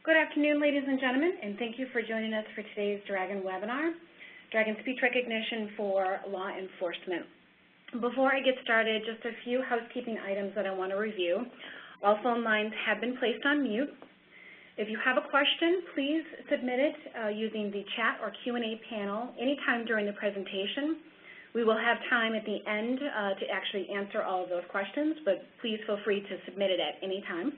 Good afternoon, ladies and gentlemen, and thank you for joining us for today's Dragon webinar, Dragon Speech Recognition for Law Enforcement. Before I get started, just a few housekeeping items that I want to review. All phone lines have been placed on mute. If you have a question, please submit it using the chat or Q&A panel anytime during the presentation. We will have time at the end to actually answer all of those questions, but please feel free to submit it at any time.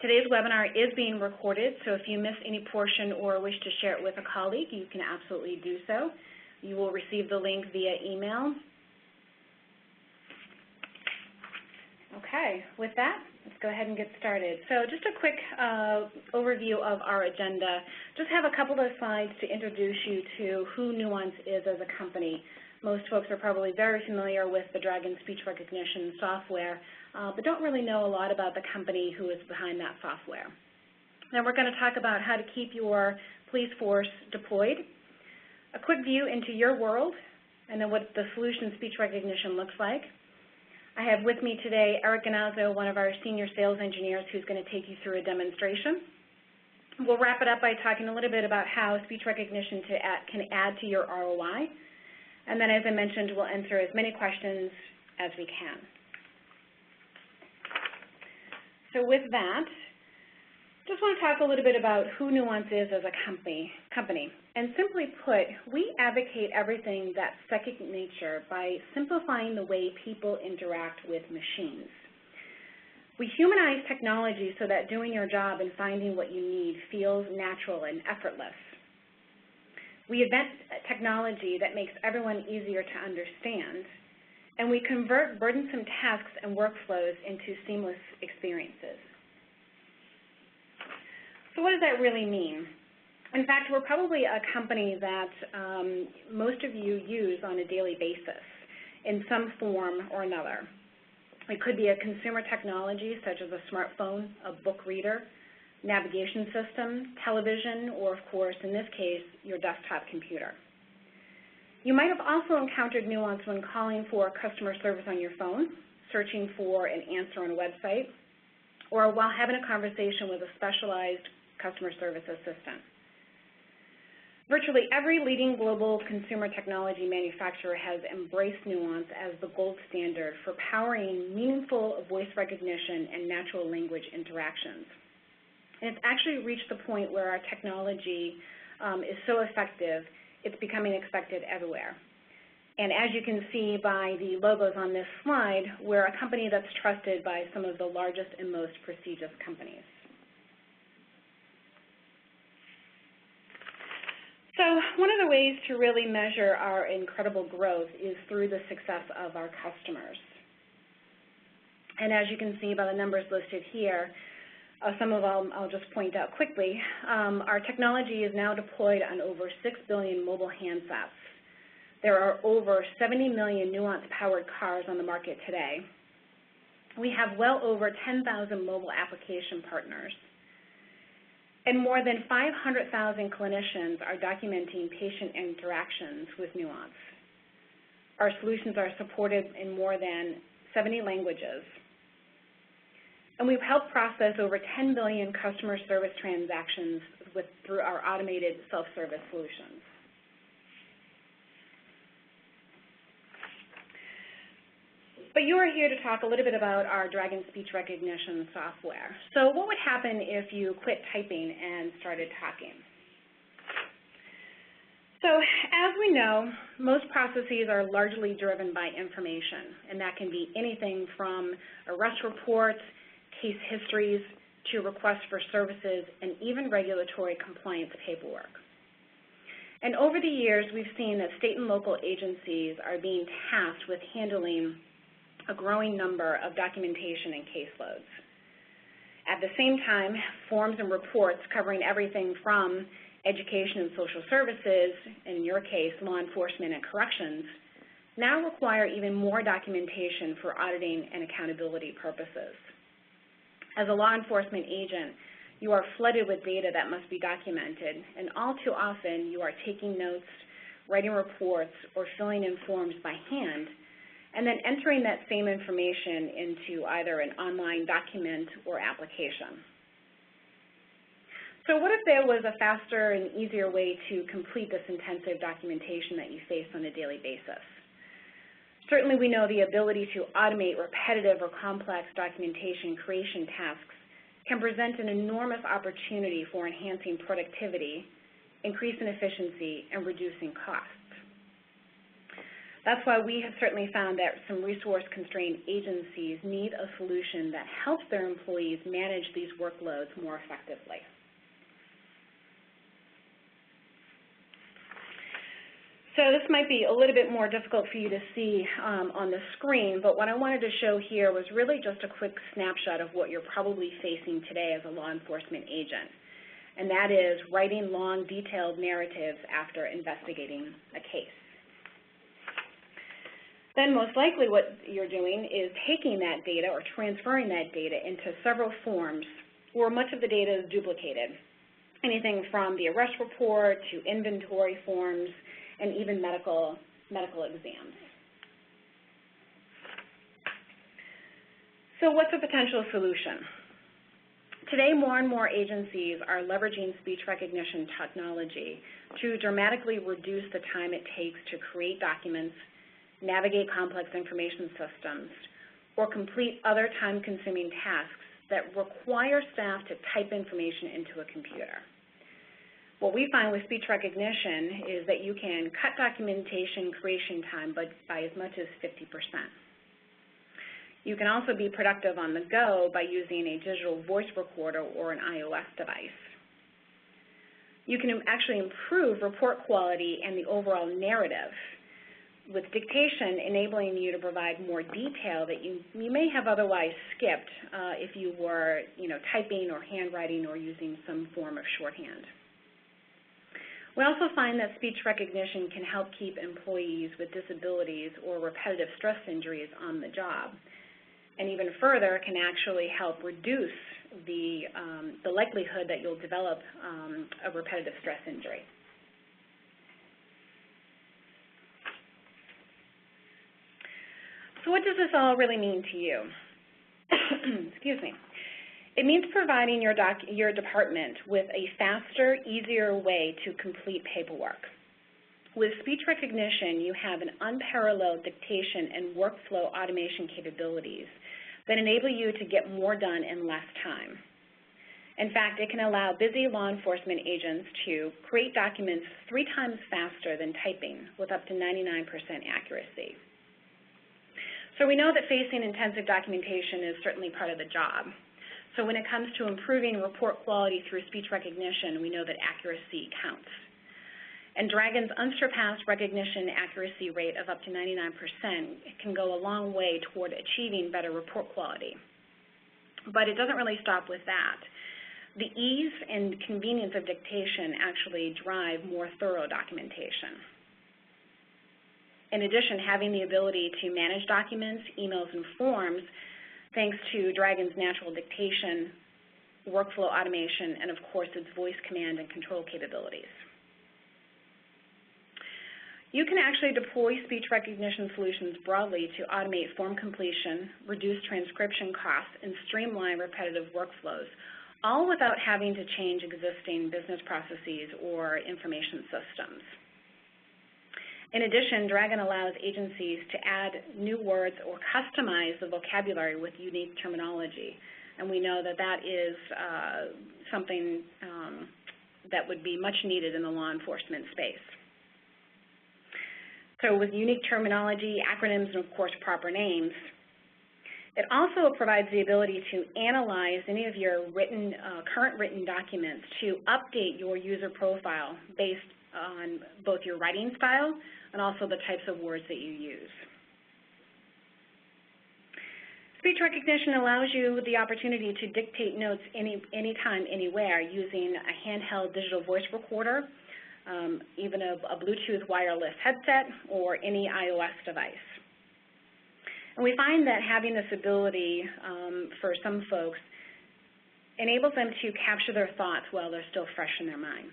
Today's webinar is being recorded, so if you miss any portion or wish to share it with a colleague, you can absolutely do so. You will receive the link via email. Okay, with that, let's go ahead and get started. So just a quick overview of our agenda. Just have a couple of slides to introduce you to who Nuance is as a company. Most folks are probably very familiar with the Dragon Speech Recognition software, but don't really know a lot about the company who is behind that software. Then we're going to talk about how to keep your police force deployed, a quick view into your world, and then what the solution speech recognition looks like. I have with me today Eric Ganazzo, one of our senior sales engineers, who's going to take you through a demonstration. We'll wrap it up by talking a little bit about how speech recognition can add to your ROI. And then, as I mentioned, we'll answer as many questions as we can. So with that, just want to talk a little bit about who Nuance is as a company. And simply put, we advocate everything that's second nature by simplifying the way people interact with machines. We humanize technology so that doing your job and finding what you need feels natural and effortless. We invent technology that makes everyone easier to understand, and we convert burdensome tasks and workflows into seamless experiences. So what does that really mean? In fact, we're probably a company that most of you use on a daily basis in some form or another. It could be a consumer technology such as a smartphone, a book reader, navigation system, television, or of course, in this case, your desktop computer. You might have also encountered Nuance when calling for customer service on your phone, searching for an answer on a website, or while having a conversation with a specialized customer service assistant. Virtually every leading global consumer technology manufacturer has embraced Nuance as the gold standard for powering meaningful voice recognition and natural language interactions. And it's actually reached the point where our technology is so effective, it's becoming expected everywhere. And as you can see by the logos on this slide, we're a company that's trusted by some of the largest and most prestigious companies. So one of the ways to really measure our incredible growth is through the success of our customers. And as you can see by the numbers listed here, some of them I'll just point out quickly. Our technology is now deployed on over 6 billion mobile handsets. There are over 70 million Nuance-powered cars on the market today. We have well over 10,000 mobile application partners. And more than 500,000 clinicians are documenting patient interactions with Nuance. Our solutions are supported in more than 70 languages. And we've helped process over 10 billion customer service transactions through our automated self-service solutions. But you are here to talk a little bit about our Dragon Speech Recognition software. So what would happen if you quit typing and started talking? So as we know, most processes are largely driven by information, and that can be anything from arrest reports, case histories, to requests for services, and even regulatory compliance paperwork. And over the years, we've seen that state and local agencies are being tasked with handling a growing number of documentation and caseloads. At the same time, forms and reports covering everything from education and social services, in your case, law enforcement and corrections, now require even more documentation for auditing and accountability purposes. As a law enforcement agent, you are flooded with data that must be documented, and all too often you are taking notes, writing reports, or filling in forms by hand, and then entering that same information into either an online document or application. So what if there was a faster and easier way to complete this intensive documentation that you face on a daily basis? Certainly we know the ability to automate repetitive or complex documentation creation tasks can present an enormous opportunity for enhancing productivity, increasing efficiency, and reducing costs. That's why we have certainly found that some resource-constrained agencies need a solution that helps their employees manage these workloads more effectively. So this might be a little bit more difficult for you to see on the screen, but what I wanted to show here was really just a quick snapshot of what you're probably facing today as a law enforcement agent, and that is writing long, detailed narratives after investigating a case. Then most likely what you're doing is taking that data or transferring that data into several forms where much of the data is duplicated, anything from the arrest report to inventory forms and even medical exams. So what's a potential solution? Today, more and more agencies are leveraging speech recognition technology to dramatically reduce the time it takes to create documents, navigate complex information systems, or complete other time-consuming tasks that require staff to type information into a computer. What we find with speech recognition is that you can cut documentation creation time by as much as 50%. You can also be productive on the go by using a digital voice recorder or an iOS device. You can actually improve report quality and the overall narrative, with dictation enabling you to provide more detail that you may have otherwise skipped if you were typing or handwriting or using some form of shorthand. We also find that speech recognition can help keep employees with disabilities or repetitive stress injuries on the job, and even further can actually help reduce the likelihood that you'll develop a repetitive stress injury. So what does this all really mean to you? Excuse me. It means providing your department with a faster, easier way to complete paperwork. With speech recognition, you have an unparalleled dictation and workflow automation capabilities that enable you to get more done in less time. In fact, it can allow busy law enforcement agents to create documents 3 times faster than typing with up to 99% accuracy. So we know that facing intensive documentation is certainly part of the job. So when it comes to improving report quality through speech recognition, we know that accuracy counts. And Dragon's unsurpassed recognition accuracy rate of up to 99% can go a long way toward achieving better report quality. But it doesn't really stop with that. The ease and convenience of dictation actually drive more thorough documentation. In addition, having the ability to manage documents, emails, and forms, thanks to Dragon's natural dictation, workflow automation, and of course its voice command and control capabilities. You can actually deploy speech recognition solutions broadly to automate form completion, reduce transcription costs, and streamline repetitive workflows, all without having to change existing business processes or information systems. In addition, Dragon allows agencies to add new words or customize the vocabulary with unique terminology, and we know that that is something that would be much needed in the law enforcement space. So with unique terminology, acronyms, and of course proper names, it also provides the ability to analyze any of your current written documents to update your user profile based on both your writing style and also the types of words that you use. Speech recognition allows you the opportunity to dictate notes anytime, anywhere, using a handheld digital voice recorder, even a Bluetooth wireless headset, or any iOS device. And we find that having this ability for some folks enables them to capture their thoughts while they're still fresh in their mind.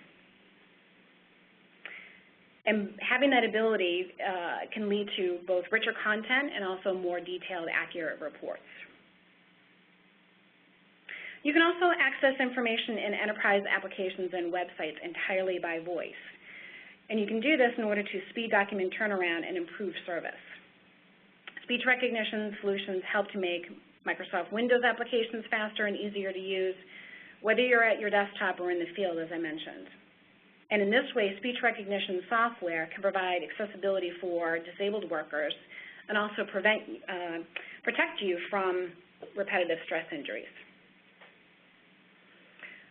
And having that ability can lead to both richer content and also more detailed, accurate reports. You can also access information in enterprise applications and websites entirely by voice. And you can do this in order to speed document turnaround and improve service. Speech recognition solutions help to make Microsoft Windows applications faster and easier to use, whether you're at your desktop or in the field, as I mentioned. And in this way, speech recognition software can provide accessibility for disabled workers and also protect you from repetitive stress injuries.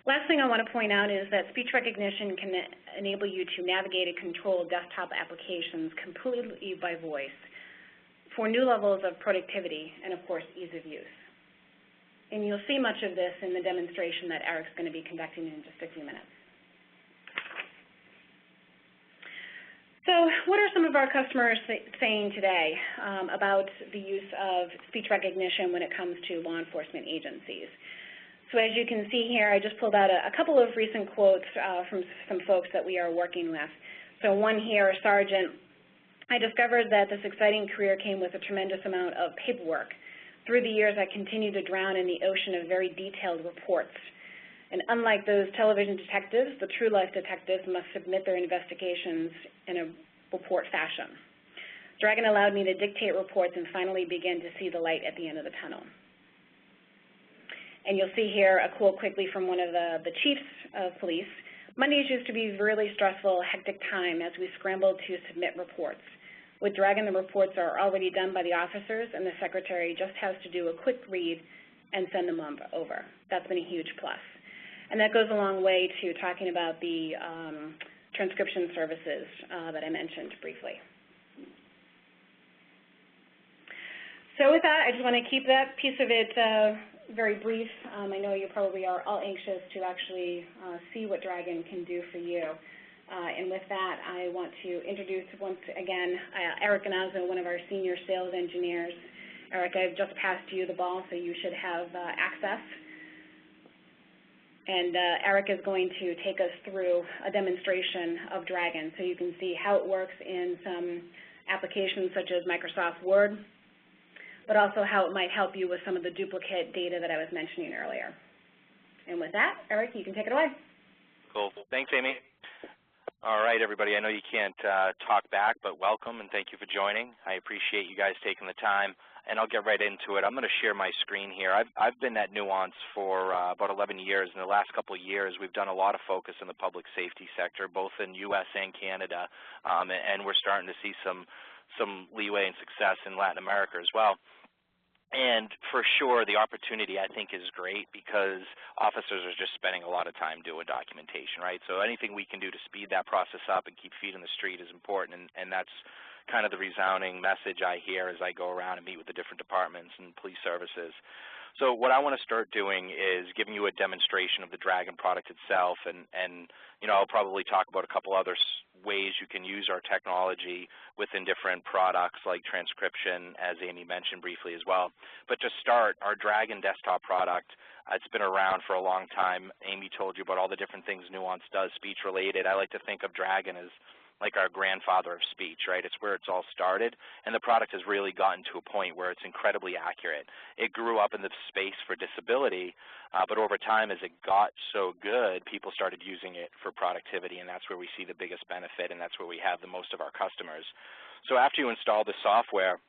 Last thing I want to point out is that speech recognition can enable you to navigate and control desktop applications completely by voice for new levels of productivity and, of course, ease of use. And you'll see much of this in the demonstration that Eric's going to be conducting in just a few minutes. So what are some of our customers saying today about the use of speech recognition when it comes to law enforcement agencies? So as you can see here, I just pulled out a couple of recent quotes from some folks that we are working with. So one here, Sergeant, I discovered that this exciting career came with a tremendous amount of paperwork. Through the years, I continued to drown in the ocean of very detailed reports. And unlike those television detectives, the true life detectives must submit their investigations in a report fashion. Dragon allowed me to dictate reports and finally begin to see the light at the end of the tunnel. And you'll see here a quote quickly from one of the chiefs of police. Mondays used to be really stressful, hectic time as we scrambled to submit reports. With Dragon, the reports are already done by the officers, and the secretary just has to do a quick read and send them over. That's been a huge plus. And that goes a long way to talking about the transcription services that I mentioned briefly. So with that, I just want to keep that piece of it very brief. I know you probably are all anxious to actually see what Dragon can do for you. And with that, I want to introduce once again Eric Ganazzo, one of our senior sales engineers. Eric, I've just passed you the ball, so you should have access. And Eric is going to take us through a demonstration of Dragon so you can see how it works in some applications such as Microsoft Word, but also how it might help you with some of the duplicate data that I was mentioning earlier. And with that, Eric, you can take it away. Cool. Thanks, Amy. All right, everybody. I know you can't talk back, but welcome and thank you for joining. I appreciate you guys taking the time, and I'll get right into it. I'm going to share my screen here. I've been at Nuance for about 11 years. In the last couple of years, we've done a lot of focus in the public safety sector, both in U.S. and Canada, and we're starting to see some leeway and success in Latin America as well. And for sure, the opportunity, I think, is great because officers are just spending a lot of time doing documentation, right? So anything we can do to speed that process up and keep feet in the street is important, and that's kind of the resounding message I hear as I go around and meet with the different departments and police services. So what I want to start doing is giving you a demonstration of the Dragon product itself, and you know, I'll probably talk about a couple other ways you can use our technology within different products like transcription, as Amy mentioned briefly as well. But to start, our Dragon desktop product, it's been around for a long time. Amy told you about all the different things Nuance does speech-related. I like to think of Dragon as like our grandfather of speech, right? It's where it's all started, and the product has really gotten to a point where it's incredibly accurate. It grew up in the space for disability, but over time as it got so good, people started using it for productivity, and that's where we see the biggest benefit, and that's where we have the most of our customers. So after you install the software,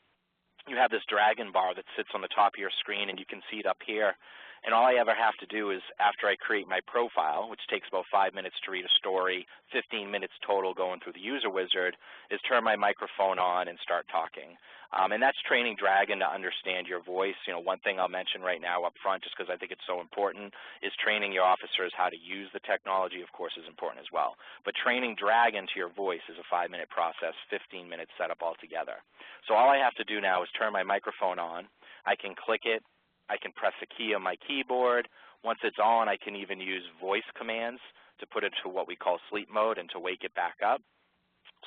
you have this Dragon bar that sits on the top of your screen, and you can see it up here. And all I ever have to do is, after I create my profile, which takes about 5 minutes to read a story, 15 minutes total going through the user wizard, is turn my microphone on and start talking. And that's training Dragon to understand your voice. You know, one thing I'll mention right now up front, just because I think it's so important, is training your officers how to use the technology, of course, is important as well. But training Dragon to your voice is a 5-minute process, 15 minutes setup altogether. So all I have to do now is turn my microphone on. I can click it. I can press a key on my keyboard. Once it's on, I can even use voice commands to put it to what we call sleep mode and to wake it back up.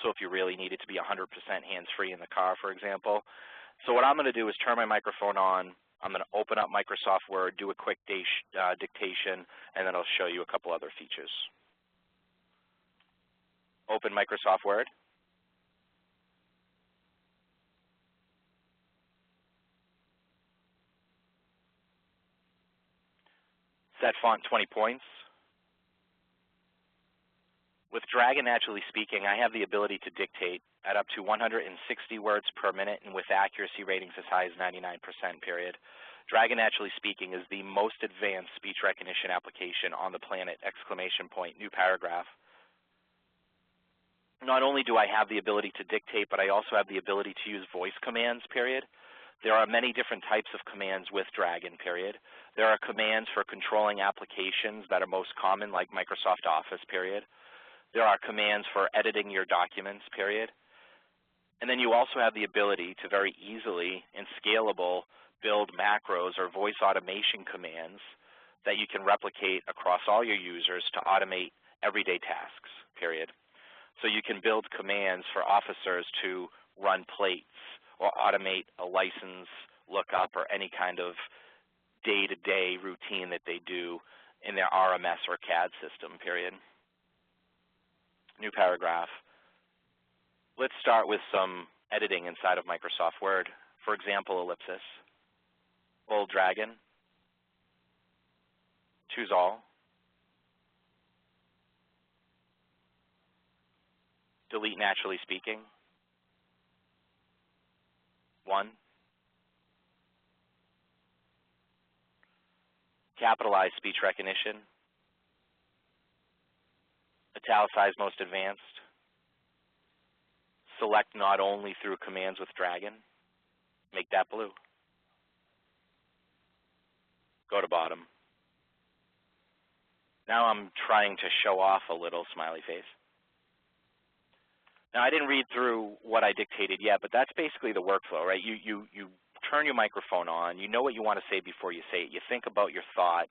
So if you really need it to be 100% hands-free in the car, for example. So what I'm going to do is turn my microphone on. I'm going to open up Microsoft Word, do a quick dictation, and then I'll show you a couple other features. Open Microsoft Word. Set font 20 points. With Dragon Naturally Speaking, I have the ability to dictate at up to 160 words per minute and with accuracy ratings as high as 99%, period. Dragon Naturally Speaking is the most advanced speech recognition application on the planet, exclamation point, new paragraph. Not only do I have the ability to dictate, but I also have the ability to use voice commands, period. There are many different types of commands with Dragon, period. There are commands for controlling applications that are most common, like Microsoft Office, period. There are commands for editing your documents, period. And then you also have the ability to very easily and scalable build macros or voice automation commands that you can replicate across all your users to automate everyday tasks, period. So you can build commands for officers to run plates or automate a license lookup or any kind of day-to-day routine that they do in their RMS or CAD system, period. New paragraph. Let's start with some editing inside of Microsoft Word. For example, ellipsis. Bold Dragon. Choose all. Delete Naturally Speaking. 1. Capitalize speech recognition. Italicize most advanced. Select not only through commands with Dragon. Make that blue. Go to bottom. Now I'm trying to show off a little smiley face. Now I didn't read through what I dictated yet, but that's basically the workflow, right? You turn your microphone on, you know what you want to say before you say it, you think about your thought,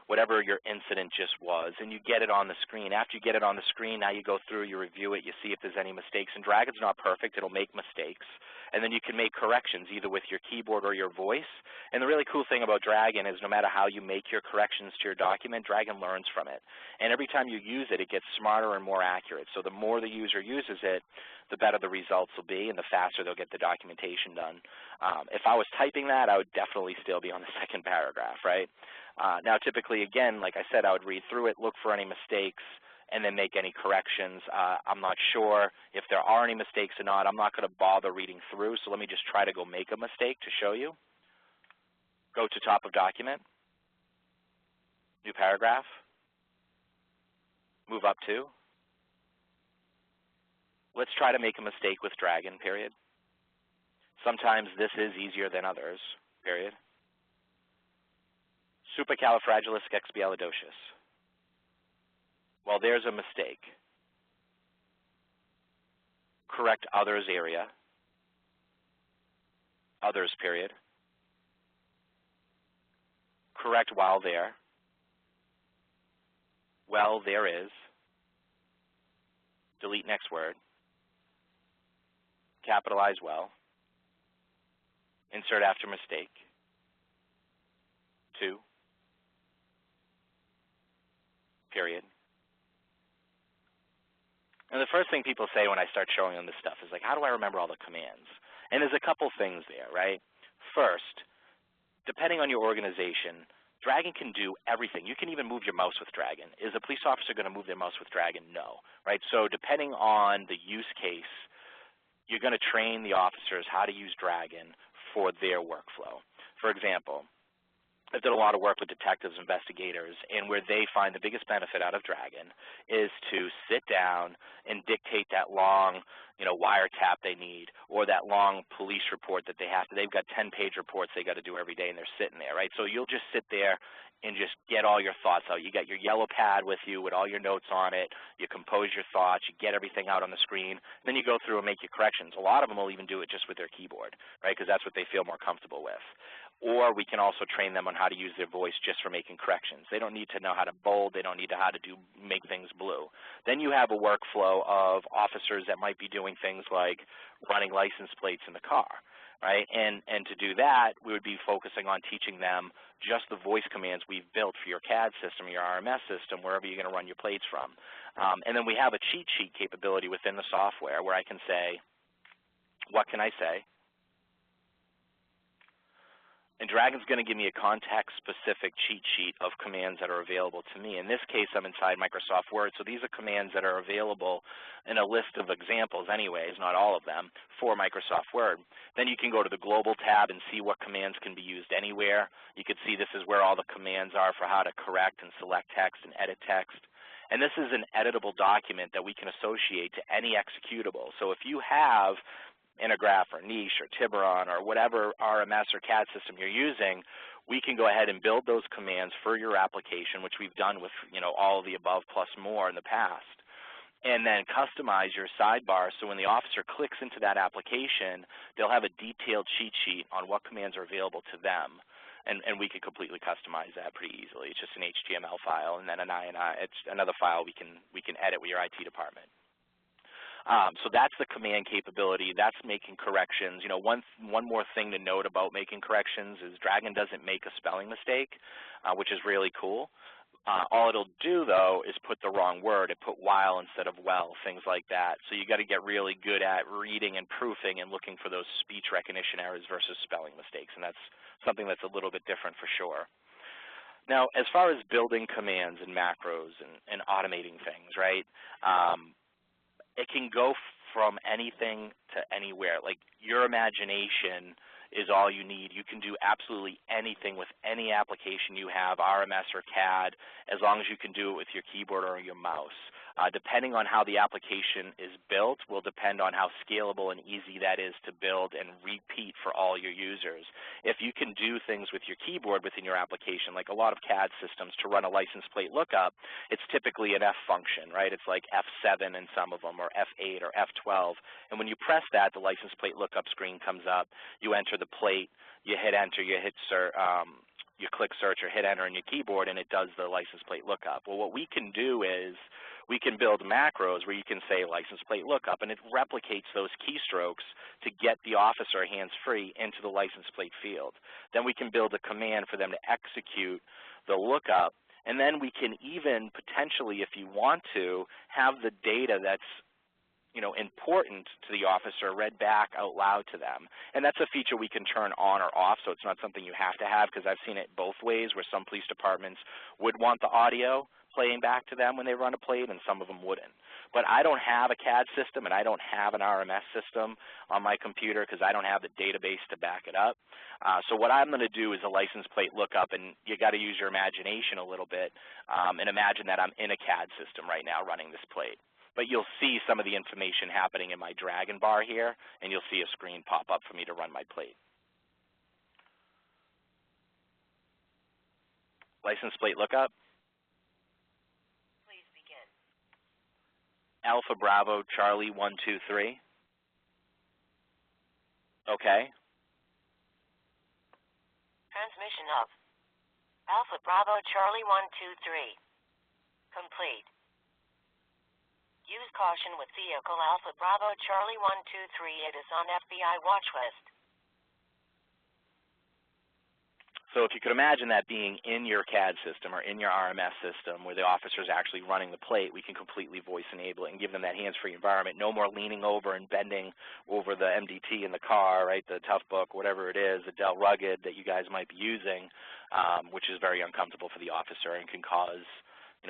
whatever your incident just was, and you get it on the screen. After you get it on the screen, now you go through, you review it, you see if there's any mistakes. And Dragon's not perfect, it'll make mistakes. And then you can make corrections either with your keyboard or your voice. And the really cool thing about Dragon is no matter how you make your corrections to your document, Dragon learns from it. And every time you use it, it gets smarter and more accurate. So the more the user uses it, the better the results will be and the faster they'll get the documentation done. If I was typing that, I would definitely still be on the second paragraph, right? Now typically, again, like I said, I would read through it, look for any mistakes, and then make any corrections. I'm not sure if there are any mistakes or not. I'm not going to bother reading through, so let me just try to go make a mistake to show you. Go to top of document, new paragraph, move up to. Let's try to make a mistake with Dragon, period. Sometimes this is easier than others, period. Supercalifragilisticexpialidocious. Well, there's a mistake. Correct others area. Others, period. Correct while there. Well, there is. Delete next word. Capitalize well. Insert after mistake. 2. Period. And the first thing people say when I start showing them this stuff is like, how do I remember all the commands? And there's a couple things there, right? First, depending on your organization, Dragon can do everything. You can even move your mouse with Dragon. Is a police officer going to move their mouse with Dragon? No, right? So depending on the use case, you're going to train the officers how to use Dragon for their workflow. For example, I've done a lot of work with detectives, investigators, and where they find the biggest benefit out of Dragon is to sit down and dictate that long, wiretap they need, or that long police report that they have to. They've got 10-page reports they got to do every day, and they're sitting there, right? So you'll just sit there and just get all your thoughts out. You got your yellow pad with you with all your notes on it. You compose your thoughts. You get everything out on the screen. Then you go through and make your corrections. A lot of them will even do it just with their keyboard, right, because that's what they feel more comfortable with. Or we can also train them on how to use their voice just for making corrections. They don't need to know how to bold. They don't need to know how to make things blue. Then you have a workflow of officers that might be doing things like running license plates in the car, right? And to do that, we would be focusing on teaching them just the voice commands we've built for your CAD system, your RMS system, wherever you're going to run your plates from. And then we have a cheat sheet capability within the software where I can say, what can I say? And Dragon's going to give me a context-specific cheat sheet of commands that are available to me. In this case, I'm inside Microsoft Word, so these are commands that are available in a list of examples anyways, not all of them, for Microsoft Word. Then you can go to the Global tab and see what commands can be used anywhere. You can see this is where all the commands are for how to correct and select text and edit text. And this is an editable document that we can associate to any executable. So if you have Intergraph or Niche or Tiburon or whatever RMS or CAD system you're using, we can go ahead and build those commands for your application, which we've done with all of the above plus more in the past, and then customize your sidebar so when the officer clicks into that application, they'll have a detailed cheat sheet on what commands are available to them. And we can completely customize that pretty easily. It's just an HTML file and then an INI. It's another file we can edit with your IT department. So that's the command capability. That's making corrections. One more thing to note about making corrections is Dragon doesn't make a spelling mistake, which is really cool. All it'll do, though, is put the wrong word. It put while instead of well, things like that. So you got to get really good at reading and proofing and looking for those speech recognition errors versus spelling mistakes, and that's something that's a little bit different for sure. Now, as far as building commands and macros and automating things, right, it can go from anything to anywhere. Like your imagination is all you need. You can do absolutely anything with any application you have, RMS or CAD, as long as you can do it with your keyboard or your mouse. Depending on how the application is built will depend on how scalable and easy that is to build and repeat for all your users. If you can do things with your keyboard within your application, like a lot of CAD systems, to run a license plate lookup, it's typically an F function, right? It's like F7 in some of them, or F8 or F12. And when you press that, the license plate lookup screen comes up. You enter the plate, you hit enter, you click search or hit enter on your keyboard, and it does the license plate lookup. Well, what we can do is we can build macros where you can say license plate lookup, and it replicates those keystrokes to get the officer hands-free into the license plate field. Then we can build a command for them to execute the lookup, and then we can even potentially, if you want to, have the data that's important to the officer read back out loud to them. And that's a feature we can turn on or off, so it's not something you have to have, because I've seen it both ways where some police departments would want the audio playing back to them when they run a plate and some of them wouldn't. But I don't have a CAD system and I don't have an RMS system on my computer because I don't have the database to back it up. So what I'm going to do is a license plate lookup, and you got to use your imagination a little bit and imagine that I'm in a CAD system right now running this plate. But you'll see some of the information happening in my Dragon bar here, and you'll see a screen pop up for me to run my plate. License plate lookup. Please begin. Alpha Bravo Charlie 123. Okay. Transmission of Alpha Bravo Charlie 123. Complete. Use caution with vehicle Alpha Bravo Charlie 123. It is on FBI watch list. So if you could imagine that being in your CAD system or in your RMS system where the officer is actually running the plate, we can completely voice enable it and give them that hands-free environment. No more leaning over and bending over the MDT in the car, right, the Toughbook, whatever it is, the Dell Rugged that you guys might be using, which is very uncomfortable for the officer and can cause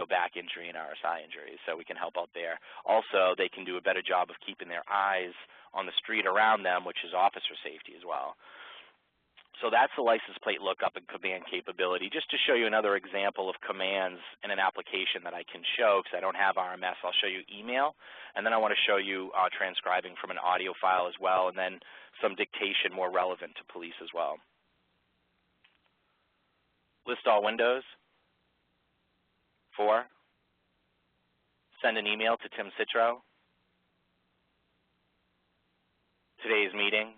back injury and RSI injuries, so we can help out there. Also, they can do a better job of keeping their eyes on the street around them, which is officer safety as well. So that's the license plate lookup and command capability. Just to show you another example of commands in an application that I can show, because I don't have RMS, I'll show you email, and then I want to show you transcribing from an audio file as well, and then some dictation more relevant to police as well. List all windows. 4, send an email to Tim Citro. Today's meeting.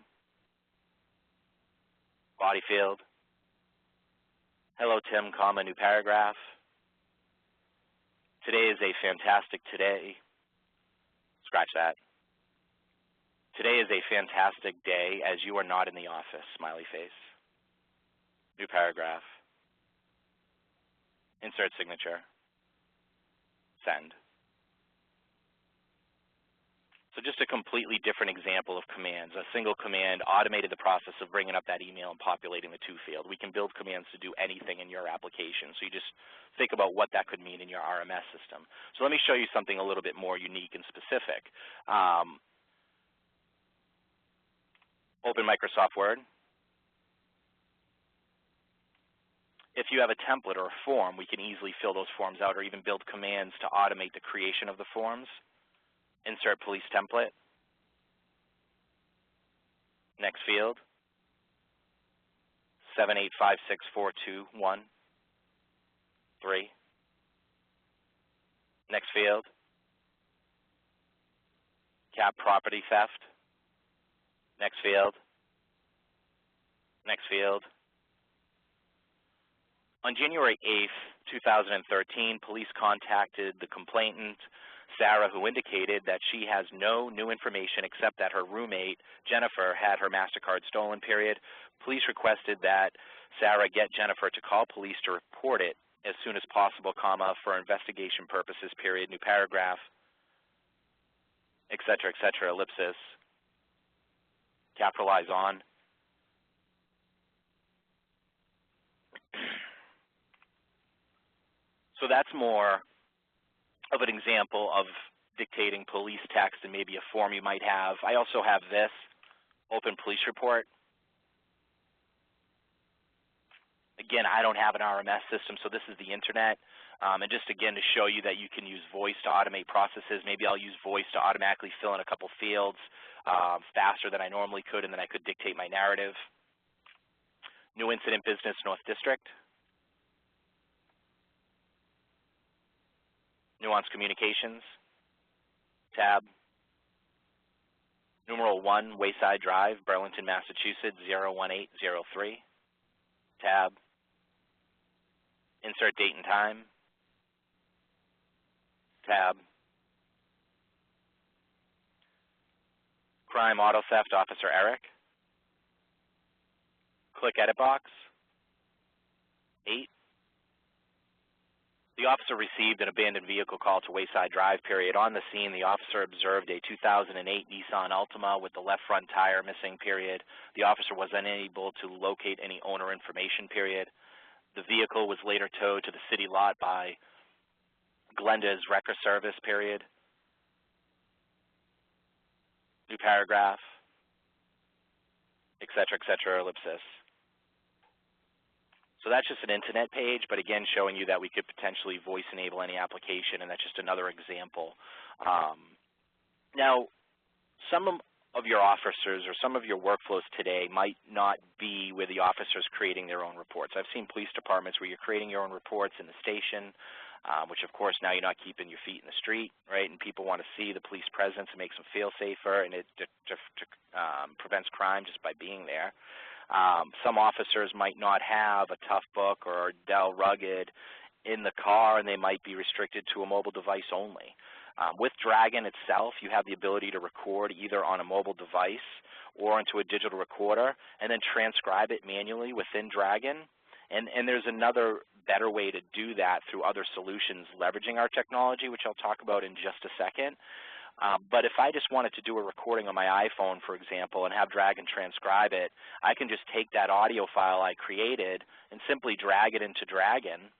Body field. Hello, Tim, comma, new paragraph. Today is a fantastic today. Scratch that. Today is a fantastic day as you are not in the office, smiley face. New paragraph. Insert signature. Send. So just a completely different example of commands. A single command automated the process of bringing up that email and populating the to field. We can build commands to do anything in your application. So you just think about what that could mean in your RMS system. So let me show you something a little bit more unique and specific. Open Microsoft Word. If you have a template or a form, we can easily fill those forms out or even build commands to automate the creation of the forms. Insert police template. Next field, 7856421, 3. Next field, cap property theft. Next field. Next field. On January 8th, 2013, police contacted the complainant, Sarah, who indicated that she has no new information except that her roommate, Jennifer, had her MasterCard stolen, period. Police requested that Sarah get Jennifer to call police to report it as soon as possible, comma, for investigation purposes, period, new paragraph, et cetera, ellipsis, capitalize on. So that's more of an example of dictating police text and maybe a form you might have. I also have this, open police report. Again, I don't have an RMS system, so this is the internet. And just again to show you that you can use voice to automate processes. Maybe I'll use voice to automatically fill in a couple fields faster than I normally could, and then I could dictate my narrative. New incident business, North District. Nuance Communications, tab. Numeral 1, Wayside Drive, Burlington, Massachusetts, 01803, tab. Insert date and time, tab. Crime Auto Theft, Officer Eric. Click Edit Box, 8. The officer received an abandoned vehicle call to Wayside Drive, period. On the scene, the officer observed a 2008 Nissan Altima with the left front tire missing, period. The officer was unable to locate any owner information, period. The vehicle was later towed to the city lot by Glenda's Wrecker Service, period. New paragraph, et cetera, ellipsis. So that's just an internet page, but again, showing you that we could potentially voice enable any application, and that's just another example. Now, some of your officers or some of your workflows today might not be where the officer's creating their own reports. I've seen police departments where you're creating your own reports in the station, which of course now you're not keeping your feet in the street, right? And people want to see the police presence. It makes them feel safer, and it prevents crime just by being there. Some officers might not have a Tough Book or Dell Rugged in the car, and they might be restricted to a mobile device only. With Dragon itself, you have the ability to record either on a mobile device or into a digital recorder and then transcribe it manually within Dragon. And there's another better way to do that through other solutions leveraging our technology, which I'll talk about in just a second. But if I just wanted to do a recording on my iPhone, for example, and have Dragon transcribe it, I can just take that audio file I created and simply drag it into Dragon,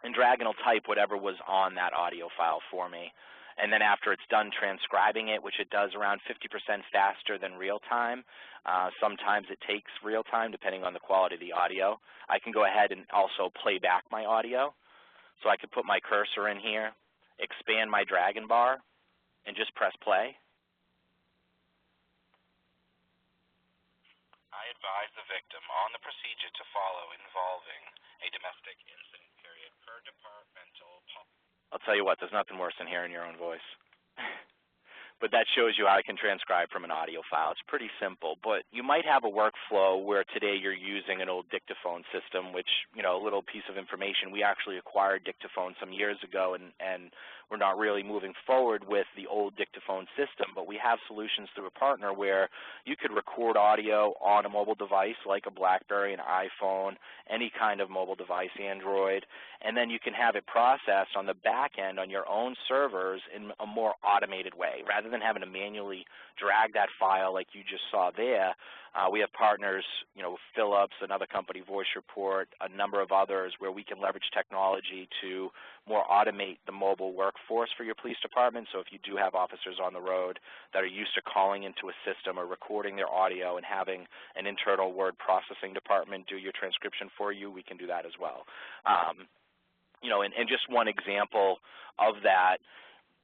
and Dragon will type whatever was on that audio file for me. And then after it's done transcribing it, which it does around 50% faster than real time, sometimes it takes real time depending on the quality of the audio, I can go ahead and also play back my audio. So I could put my cursor in here, expand my Dragon bar, and just press play. I advise the victim on the procedure to follow involving a domestic incident, period, per departmental policy. I'll tell you what, there's nothing worse than hearing your own voice. But that shows you how I can transcribe from an audio file. It's pretty simple, but you might have a workflow where today you're using an old dictaphone system, which, you know, a little piece of information, we actually acquired dictaphone some years ago, and we're not really moving forward with the old dictaphone system, but we have solutions through a partner where you could record audio on a mobile device like a BlackBerry, an iPhone, any kind of mobile device, Android, and then you can have it processed on the back end on your own servers in a more automated way. Rather than having to manually drag that file like you just saw there, we have partners, Philips, another company, Voice Report, a number of others, where we can leverage technology to more automate the mobile workforce for your police department. So if you do have officers on the road that are used to calling into a system or recording their audio and having an internal word processing department do your transcription for you, we can do that as well. And just one example of that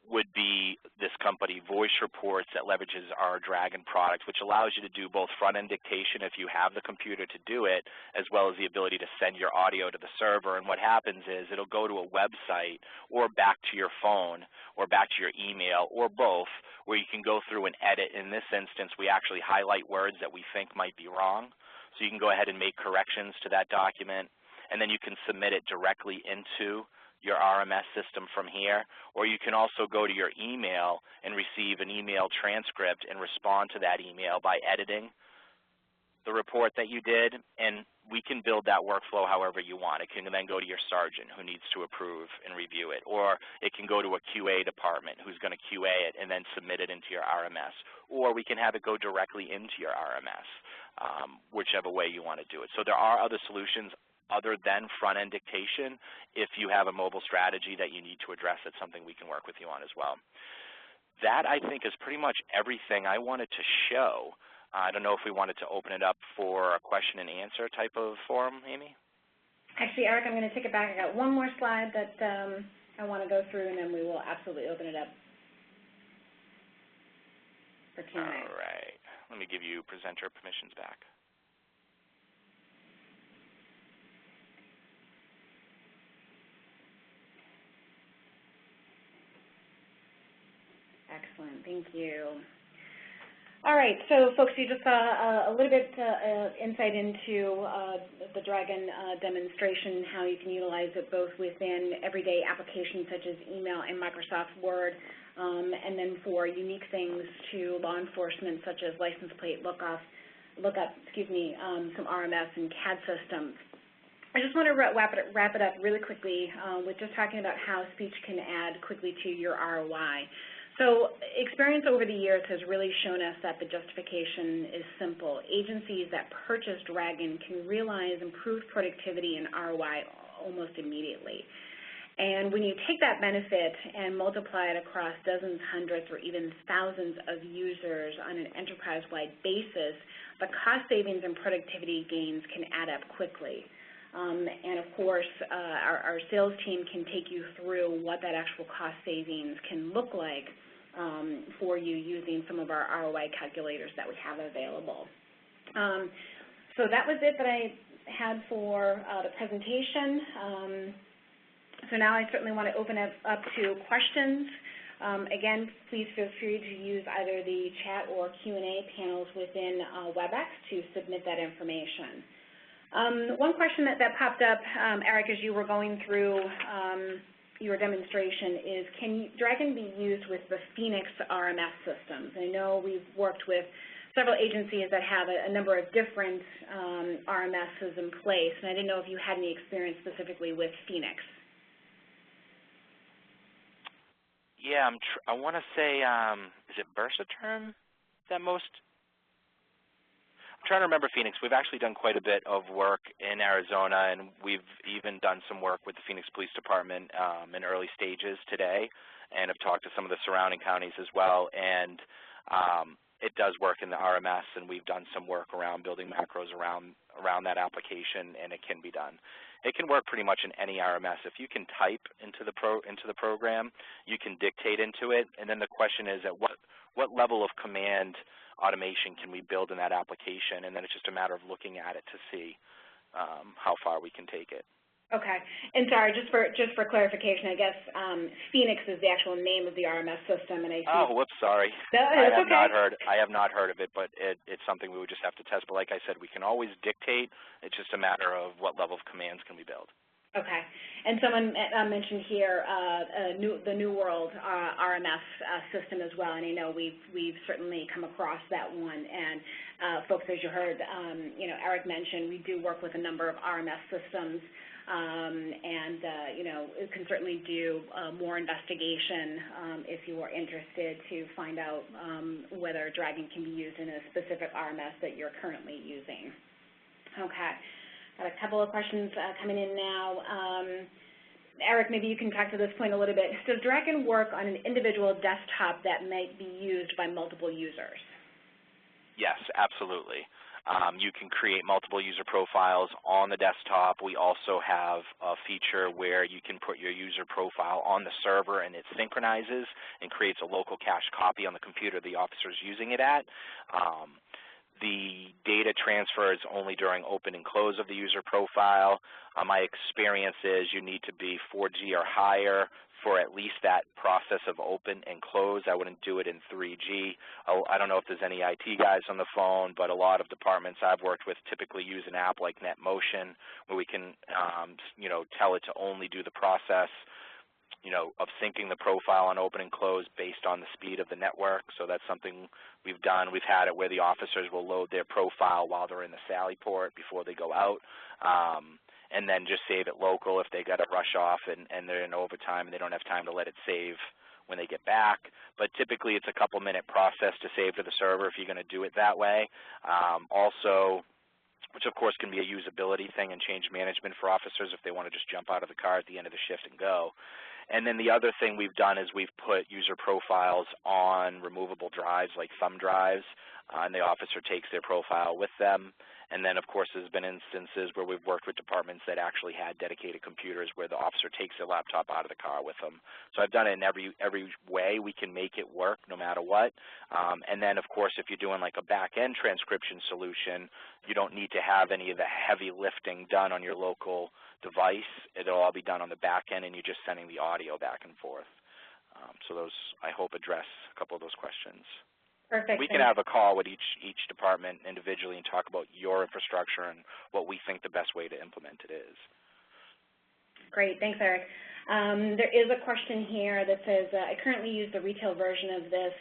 would be this company, Voice Reports, that leverages our Dragon product, which allows you to do both front-end dictation if you have the computer to do it, as well as the ability to send your audio to the server. And what happens is it'll go to a website or back to your phone or back to your email or both, where you can go through and edit. In this instance, we actually highlight words that we think might be wrong. So you can go ahead and make corrections to that document, and then you can submit it directly into your RMS system from here, or you can also go to your email and receive an email transcript and respond to that email by editing the report that you did, and we can build that workflow however you want. It can then go to your sergeant who needs to approve and review it, or it can go to a QA department who's going to QA it and then submit it into your RMS, or we can have it go directly into your RMS, whichever way you want to do it. So there are other solutions other than front-end dictation. If you have a mobile strategy that you need to address, it's something we can work with you on as well. That, I think, is pretty much everything I wanted to show. I don't know if we wanted to open it up for a question and answer type of forum, Amy? Actually, Eric, I'm going to take it back. I got one more slide that I want to go through, and then we will absolutely open it up for Q&A. All right. Let me give you presenter permissions back. Excellent, thank you. All right, so folks, you just saw a little bit insight into the Dragon demonstration, how you can utilize it both within everyday applications such as email and Microsoft Word, and then for unique things to law enforcement such as license plate lookup, some RMS and CAD systems. I just want to wrap it up really quickly with just talking about how speech can add quickly to your ROI. So experience over the years has really shown us that the justification is simple. Agencies that purchase Dragon can realize improved productivity and ROI almost immediately. And when you take that benefit and multiply it across dozens, hundreds, or even thousands of users on an enterprise-wide basis, the cost savings and productivity gains can add up quickly. And of course, our sales team can take you through what that actual cost savings can look like for you using some of our ROI calculators that we have available. So that was it that I had for the presentation. So now I certainly want to open it up to questions. Again, please feel free to use either the chat or Q&A panels within WebEx to submit that information. One question that popped up, Eric, as you were going through your demonstration is, can Dragon be used with the Phoenix RMS systems? I know we've worked with several agencies that have a number of different RMSs in place, and I didn't know if you had any experience specifically with Phoenix. Yeah, I want to say, is it Versaterm that most? I'm trying to remember Phoenix. We've actually done quite a bit of work in Arizona, and we've even done some work with the Phoenix Police Department in early stages today, and have talked to some of the surrounding counties as well. And it does work in the RMS, and we've done some work around building macros around that application, and it can be done. It can work pretty much in any RMS. If you can type into the program, you can dictate into it, and then the question is, at what level of command automation can we build in that application? And then it's just a matter of looking at it to see how far we can take it. Okay. And sorry, just for clarification, I guess Phoenix is the actual name of the RMS system, and I see. Oh, whoops, sorry. No, I have not heard of it, but it's something we would just have to test. But like I said, we can always dictate. It's just a matter of what level of commands can we build. Okay. And someone mentioned here the New World RMS system as well, and I know we've certainly come across that one. And folks, as you heard, Eric mentioned, we do work with a number of RMS systems. you know, it can certainly do more investigation if you are interested to find out whether Dragon can be used in a specific RMS that you're currently using. Okay, got a couple of questions coming in now. Eric, maybe you can talk to this point a little bit. Does Dragon work on an individual desktop that might be used by multiple users? Yes, absolutely. You can create multiple user profiles on the desktop. We also have a feature where you can put your user profile on the server and it synchronizes and creates a local cache copy on the computer the officer is using it at. The data transfer is only during open and close of the user profile. My experience is you need to be 4G or higher for at least that process of open and close. I wouldn't do it in 3G. I don't know if there's any IT guys on the phone, but a lot of departments I've worked with typically use an app like NetMotion where we can you know, tell it to only do the process, you know, of syncing the profile on open and close based on the speed of the network. So that's something we've done. We've had it where the officers will load their profile while they're in the Sally port before they go out, and then just save it local if they got to rush off and they're in overtime and they don't have time to let it save when they get back. But typically it's a couple-minute process to save to the server if you're going to do it that way. Also, which of course can be a usability thing and change management for officers if they want to just jump out of the car at the end of the shift and go. And then the other thing we've done is we've put user profiles on removable drives like thumb drives, and the officer takes their profile with them. And then, of course, there's been instances where we've worked with departments that actually had dedicated computers where the officer takes their laptop out of the car with them. So I've done it in every way we can make it work no matter what. And then, of course, if you're doing like a back-end transcription solution, you don't need to have any of the heavy lifting done on your local device. It'll all be done on the back end, and you're just sending the audio back and forth. So those, I hope, address a couple of those questions. Perfect. We can have a call with each department individually and talk about your infrastructure and what we think the best way to implement it is. Great. Thanks, Eric. There is a question here that says, I currently use the retail version of this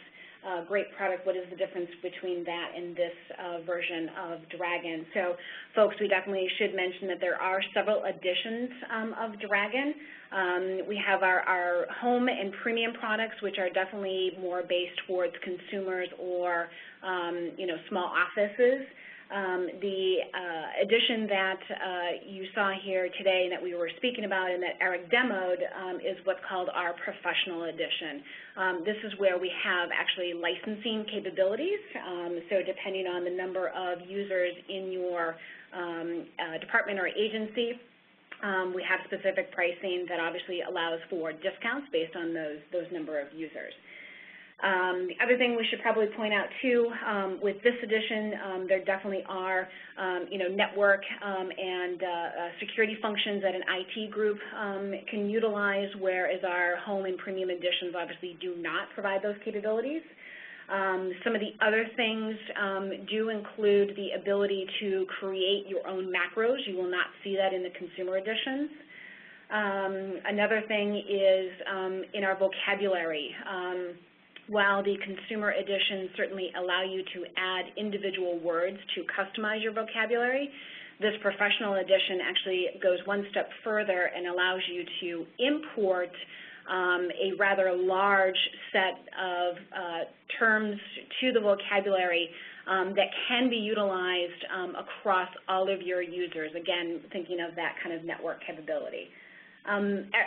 great product. What is the difference between that and this version of Dragon? So, folks, we definitely should mention that there are several editions of Dragon. We have our home and premium products, which are definitely more based towards consumers or, you know, small offices. The edition that you saw here today and that we were speaking about and that Eric demoed is what's called our professional edition. This is where we have actually licensing capabilities. So depending on the number of users in your department or agency, we have specific pricing that obviously allows for discounts based on those number of users. The other thing we should probably point out too, with this edition, there definitely are, you know, network and security functions that an IT group can utilize, whereas our home and premium editions obviously do not provide those capabilities. Some of the other things do include the ability to create your own macros. You will not see that in the consumer editions. Another thing is in our vocabulary. While the consumer editions certainly allow you to add individual words to customize your vocabulary, this professional edition actually goes one step further and allows you to import a rather large set of terms to the vocabulary that can be utilized across all of your users, again, thinking of that kind of network capability.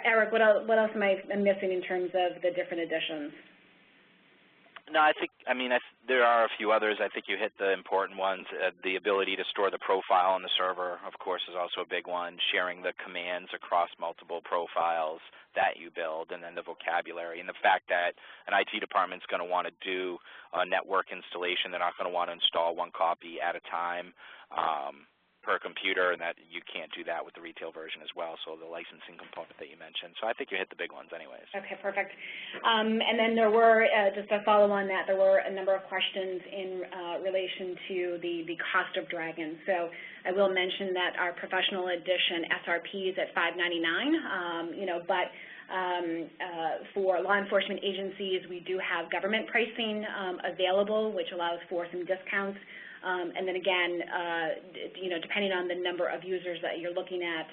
Eric, what else am I missing in terms of the different editions? No, I mean, there are a few others. I think you hit the important ones. The ability to store the profile on the server, of course, is also a big one. Sharing the commands across multiple profiles that you build, and then the vocabulary. And the fact that an IT department is going to want to do a network installation, they're not going to want to install one copy at a time per computer, and that you can't do that with the retail version as well, so the licensing component that you mentioned. So I think you hit the big ones anyways. Okay, perfect. And then there were, just to follow on that, there were a number of questions in relation to the cost of Dragon. So I will mention that our professional edition SRP is at $599, you know, but for law enforcement agencies, we do have government pricing available, which allows for some discounts And then again, depending on the number of users that you're looking at,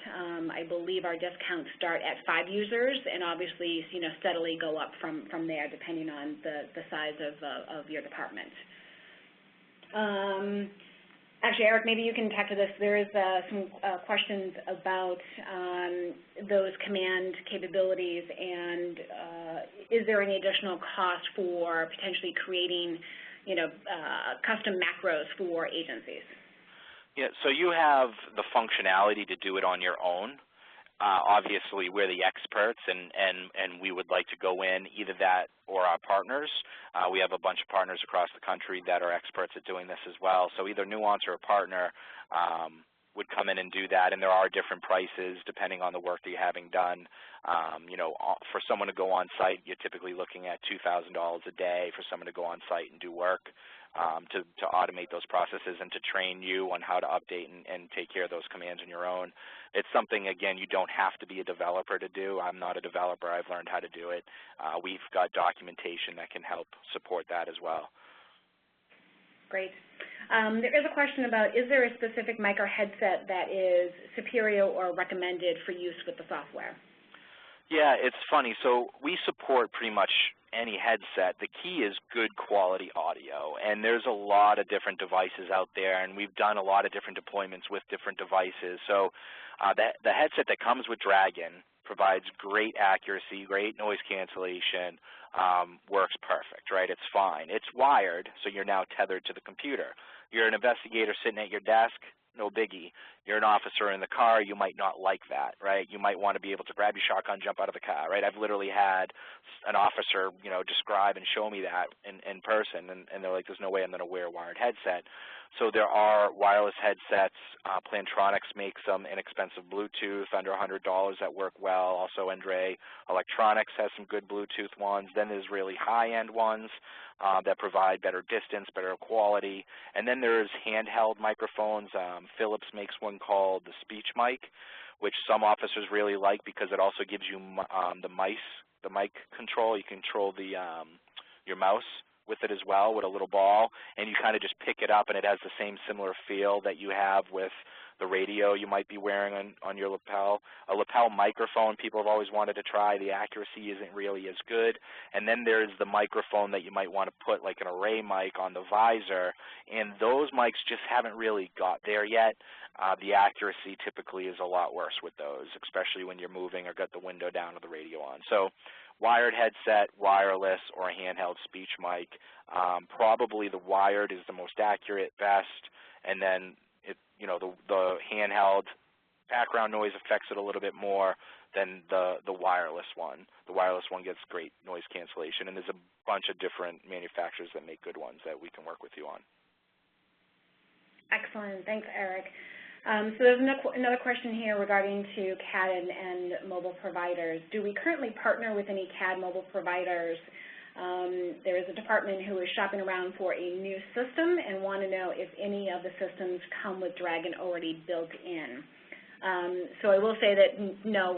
I believe our discounts start at 5 users, and obviously, steadily go up from there, depending on the size of your department. Actually, Eric, maybe you can tackle this. There is some questions about those command capabilities, and is there any additional cost for potentially creating, custom macros for agencies? Yeah, so you have the functionality to do it on your own. Obviously, we're the experts, and we would like to go in, either that or our partners. We have a bunch of partners across the country that are experts at doing this as well. So either Nuance or a partner would come in and do that, and there are different prices depending on the work that you're having done. For someone to go on site, you're typically looking at $2,000 a day for someone to go on site and do work. To automate those processes and to train you on how to update and take care of those commands on your own. It's something, again, you don't have to be a developer to do. I'm not a developer. I've learned how to do it. We've got documentation that can help support that as well. Great. There is a question about, is there a specific mic or headset that is superior or recommended for use with the software? Yeah, it's funny. So we support pretty much any headset. The key is good quality audio, and there's a lot of different devices out there, and we've done a lot of different deployments with different devices. So the headset that comes with Dragon provides great accuracy, great noise cancellation, works perfect, right? It's fine. It's wired, so you're now tethered to the computer. You're an investigator sitting at your desk, no biggie. You're an officer in the car, you might not like that, right? You might want to be able to grab your shotgun, jump out of the car, right? I've literally had an officer, describe and show me that in person, and they're like, there's no way I'm going to wear a wired headset. So there are wireless headsets. Plantronics makes some inexpensive Bluetooth, under $100 that work well. Also, Andre Electronics has some good Bluetooth ones. Then there's really high-end ones that provide better distance, better quality. And then there's handheld microphones. Philips makes one called the Speech Mic, which some officers really like because it also gives you the mic control. You control your mouse with it as well, with a little ball, and you kind of just pick it up, and it has the same similar feel that you have with the radio you might be wearing on your lapel. A lapel microphone people have always wanted to try. The accuracy isn't really as good. And then there's the microphone that you might want to put like an array mic on the visor, and those mics just haven't really got there yet. The accuracy typically is a lot worse with those, especially when you're moving or got the window down or the radio on. So wired headset, wireless, or a handheld speech mic. Probably the wired is the most accurate, best, and then the handheld background noise affects it a little bit more than the wireless one. The wireless one gets great noise cancellation, and there's a bunch of different manufacturers that make good ones that we can work with you on. Excellent. Thanks, Eric. So there's another question here regarding to CAD and mobile providers. Do we currently partner with any CAD mobile providers? There is a department who is shopping around for a new system and want to know if any of the systems come with Dragon already built in. So I will say that no,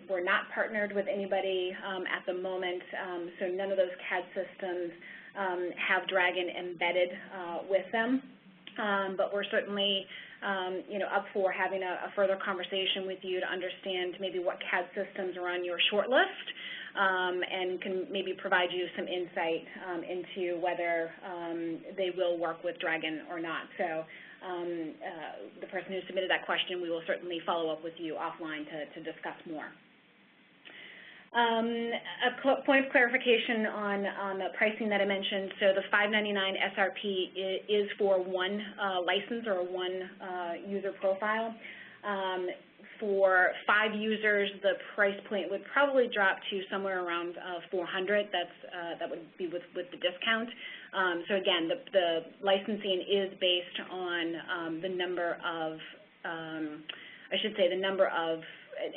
we're not partnered with anybody at the moment, so none of those CAD systems have Dragon embedded with them. But we're certainly up for having a further conversation with you to understand maybe what CAD systems are on your short list, and can maybe provide you some insight into whether they will work with Dragon or not. So the person who submitted that question, we will certainly follow up with you offline to discuss more. A point of clarification on the pricing that I mentioned. So the $5.99 SRP is for one license or one user profile. For 5 users, the price point would probably drop to somewhere around $400. That would be with the discount. So again, the licensing is based on the number of,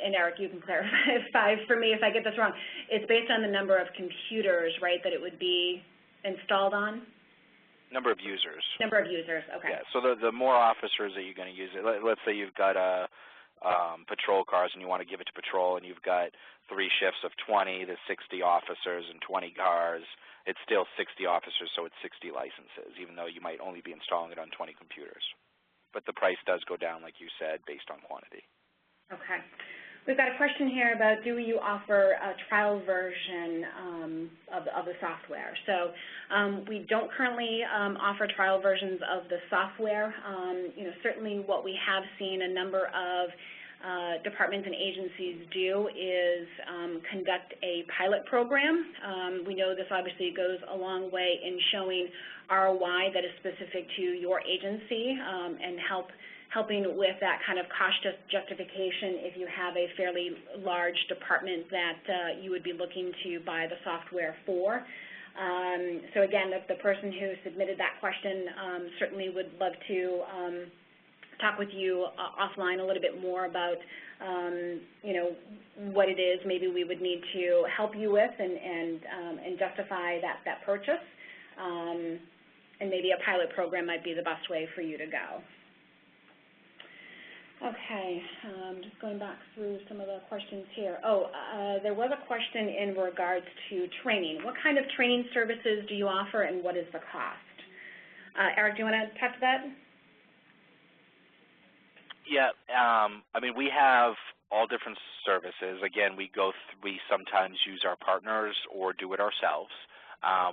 and Eric, you can clarify for me if I get this wrong. It's based on the number of computers, right, that it would be installed on? Number of users. Number of users, okay. Yeah, so the more officers that you're going to use it, let's say you've got a patrol cars and you want to give it to patrol and you've got 3 shifts of 20, there's 60 officers and 20 cars, it's still 60 officers, so it's 60 licenses, even though you might only be installing it on 20 computers. But the price does go down, like you said, based on quantity. Okay. We've got a question here about, do you offer a trial version of the software? So we don't currently offer trial versions of the software. Certainly what we have seen a number of departments and agencies do is conduct a pilot program. We know this obviously goes a long way in showing ROI that is specific to your agency and helping with that kind of cost justification if you have a fairly large department that you would be looking to buy the software for. So again, the person who submitted that question certainly would love to talk with you offline a little bit more about, what it is maybe we would need to help you with and justify that purchase. And maybe a pilot program might be the best way for you to go. Okay, just going back through some of the questions here. There was a question in regards to training. What kind of training services do you offer and what is the cost? Eric, do you want to touch that? Yeah, I mean, we have all different services. Again, we sometimes use our partners or do it ourselves.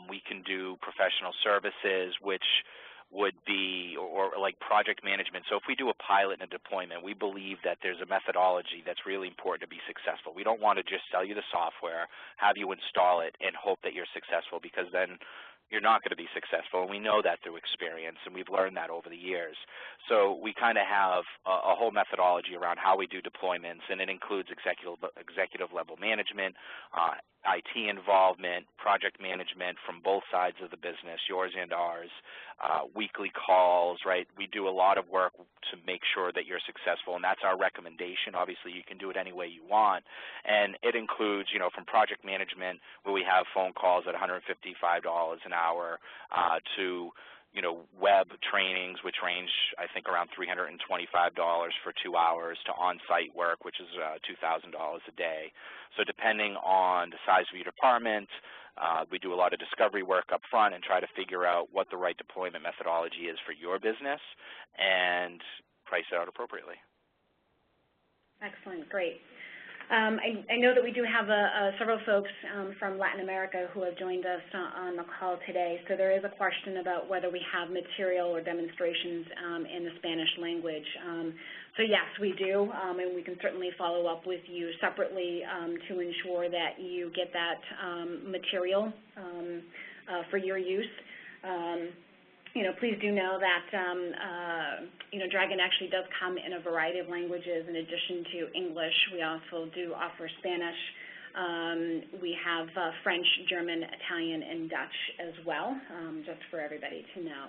We can do professional services, which would be, or like project management. So if we do a pilot and a deployment, we believe that there's a methodology that's really important to be successful. We don't want to just sell you the software, have you install it, and hope that you're successful, because then you're not going to be successful, and we know that through experience, and we've learned that over the years. So we kind of have a whole methodology around how we do deployments, and it includes executive level management, IT involvement, project management from both sides of the business, yours and ours, weekly calls, right? We do a lot of work to make sure that you're successful, and that's our recommendation. Obviously, you can do it any way you want, and it includes, from project management, where we have phone calls at $155 an hour, to web trainings, which range, I think, around $325 for 2 hours, to on-site work, which is $2,000 a day. So depending on the size of your department, we do a lot of discovery work up front and try to figure out what the right deployment methodology is for your business and price it out appropriately. Excellent, great. I know that we do have several folks from Latin America who have joined us on the call today, so there is a question about whether we have material or demonstrations in the Spanish language. So yes, we do, and we can certainly follow up with you separately to ensure that you get that material for your use. Please do know that, Dragon actually does come in a variety of languages in addition to English. We also do offer Spanish. We have French, German, Italian, and Dutch as well, just for everybody to know.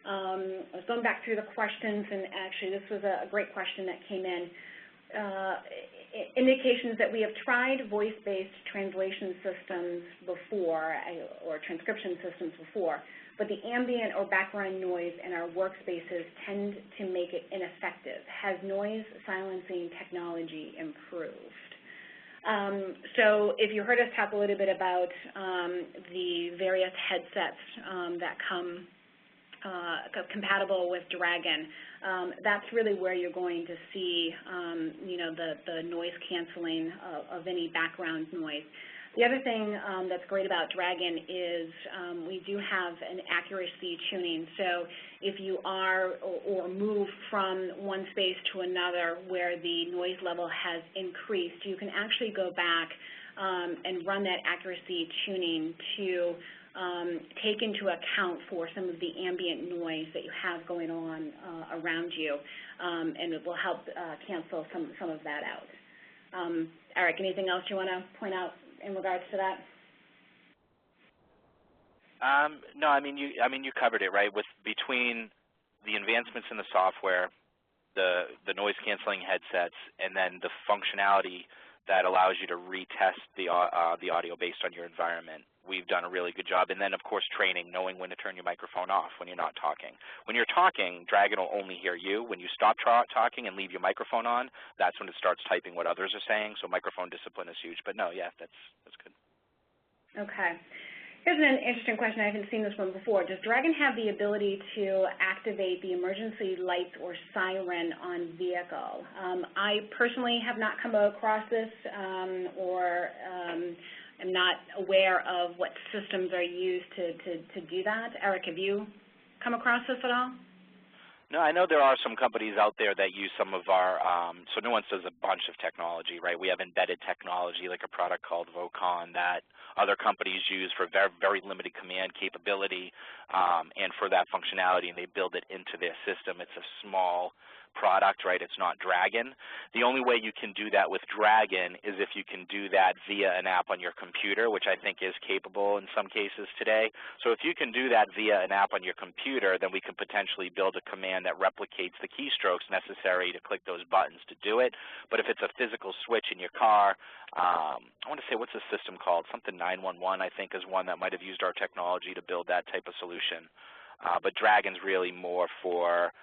I was going back through the questions, and actually this was a great question that came in. Indications that we have tried voice-based translation systems before, or transcription systems before, but the ambient or background noise in our workspaces tend to make it ineffective. Has noise silencing technology improved? So if you heard us talk a little bit about the various headsets that come compatible with Dragon, that's really where you're going to see, the noise canceling of any background noise. The other thing that's great about Dragon is we do have an accuracy tuning. So if you are or move from one space to another where the noise level has increased, you can actually go back and run that accuracy tuning to take into account for some of the ambient noise that you have going on around you, and it will help cancel some of that out. Eric, anything else you want to point out in regards to that? No, I mean you covered it, right? Between the advancements in the software, the noise canceling headsets, and then the functionality that allows you to retest the audio based on your environment. We've done a really good job. And then, of course, training, knowing when to turn your microphone off when you're not talking. When you're talking, Dragon will only hear you. When you stop talking and leave your microphone on, that's when it starts typing what others are saying. So microphone discipline is huge. But no, yeah, that's good. Okay. Here's an interesting question. I haven't seen this one before. Does Dragon have the ability to activate the emergency lights or siren on vehicle? I personally have not come across this or am not aware of what systems are used to do that. Eric, have you come across this at all? No, I know there are some companies out there that use some of our, so Nuance does a bunch of technology, right? We have embedded technology like a product called Vocon that other companies use for very, very limited command capability and for that functionality, and they build it into their system. It's a small product, right? It's not Dragon. The only way you can do that with Dragon is if you can do that via an app on your computer, which I think is capable in some cases today. So if you can do that via an app on your computer, then we can potentially build a command that replicates the keystrokes necessary to click those buttons to do it. But if it's a physical switch in your car, I want to say, what's the system called? Something 911, I think, is one that might have used our technology to build that type of solution. But Dragon's really more for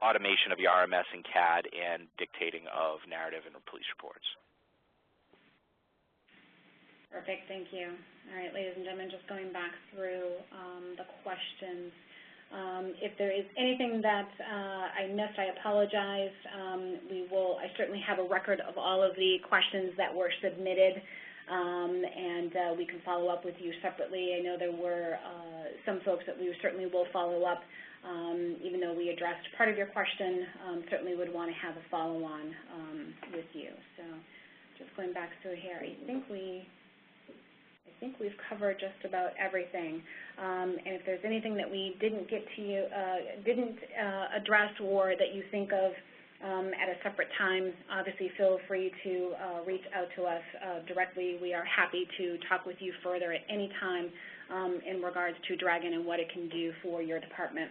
automation of your RMS and CAD and dictating of narrative and police reports. Perfect, thank you. All right, ladies and gentlemen, just going back through the questions. If there is anything that I missed, I apologize. I certainly have a record of all of the questions that were submitted, and we can follow up with you separately. I know there were some folks that we certainly will follow up. Even though we addressed part of your question, certainly would want to have a follow-on with you. So just going back through here, I think we've covered just about everything. And if there's anything that we didn't get to you, didn't address, or that you think of at a separate time, obviously feel free to reach out to us directly. We are happy to talk with you further at any time in regards to Dragon and what it can do for your department.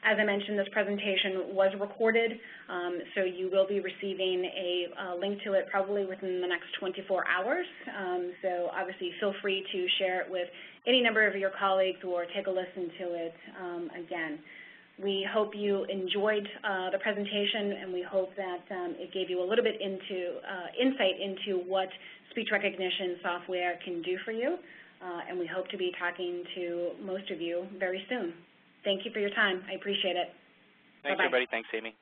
As I mentioned, this presentation was recorded, so you will be receiving a link to it probably within the next 24 hours. So obviously feel free to share it with any number of your colleagues or take a listen to it again. We hope you enjoyed the presentation, and we hope that it gave you a little bit insight into what speech recognition software can do for you, and we hope to be talking to most of you very soon. Thank you for your time. I appreciate it. Thanks, everybody. Thanks, Amy.